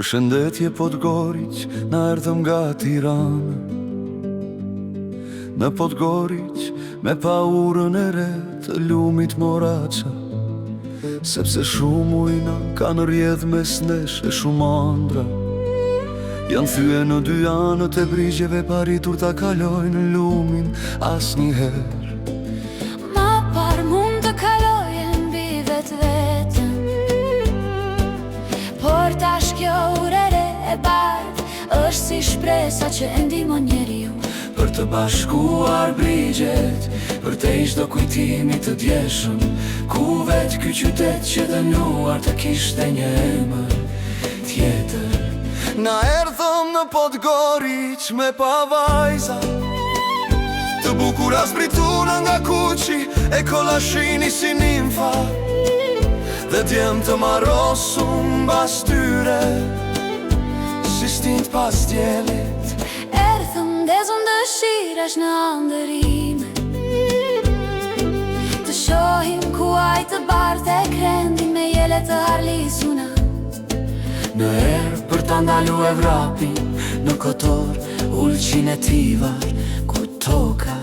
Përshëndetje Podgoriq, na erdhëm nga Tirana. Në Podgoriq, me paurën e re të lumit Moraça, sepse shumë ujna kanë rjedh mes nesh e shumë andra. Janë thye në dy anët e brigjeve, paritur ta kalojnë lumin asnjëherë. Ma par mund të kalojnë mbi vetën, por tash kjo urere e bardh është si shpresa që e ndihmon njeriu Për të bashkuar brigjet, për te çdo kujtimi të djeshëm, ku vet ky qytet që dënuar të kishte një emër tjetër. Na erdhëm në Podgoriq me pa vajza, të bukura zbrituna nga kuqi e kolashini si nimfa, dhe djem të marrosum mbas tyre si stint pas djelit. Erdhëm ndezëm dëshirash në andërime, të shohim ku aj të bardh e krendi me jele të harlisuna. Në erë për të ndalu Evrapin, në Kotor, Ulqin e Tivar, ku toka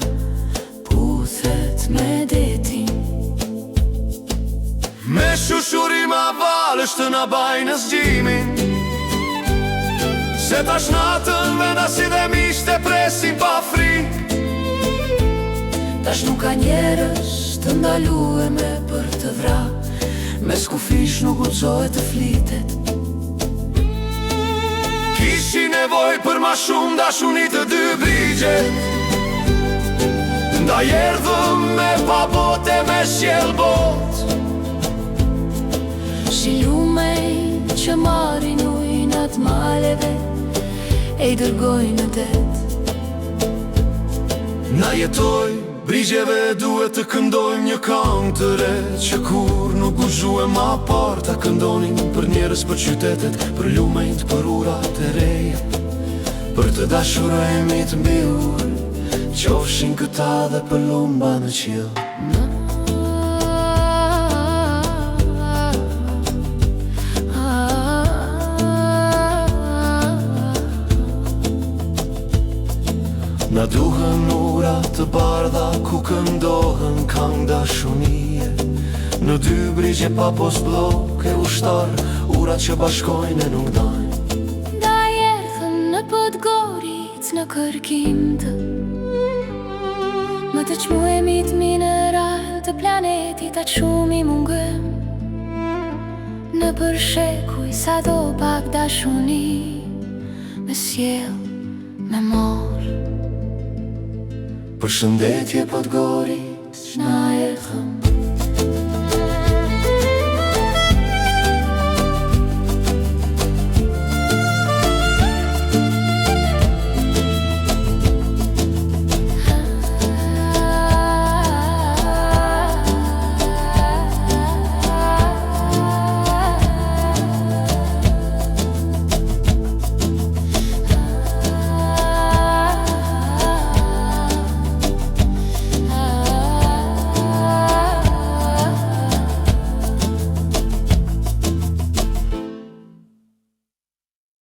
puthet me detin. Me shushurim avalësh të na bajnë zgjimin, se tash natën vendasi dhe miqtë e presin pa frikë. Tash nuk ka njerëz të ndalueme për të vra, Mes kufish nuk guxohet të flitet. Kishi nevoj për ma shumë dashuni të dy brigjet, ndaj erdhëm me pa bote me sjell bot. si lumej që marrin ujnat maleve e I dërgojnë në det. Na jetoj, brigjeve duhet të këndojmë një këngë të re, që kur nuk guxuem ma par ta këndonin për njerëz, për qytetet, për lumejt, për urat e reja, për të dashurojmit mbi ujë, qofshin këta dhe për lumba në qiell. Na duhen ura të bardha ku këndohen këngë dashunie, në dy brigje pa pos blok e ushtar, ura që bashkojnë e nuk dajnë. Ndaj erdhëm në Podgoric në kërkim të më të çmuemit mineral të planetit atë shumë I mungëm. Në përshekuj sa do pak dashuni me sjell, me mor. Përshëndetje Podgoriq, Na erdhëm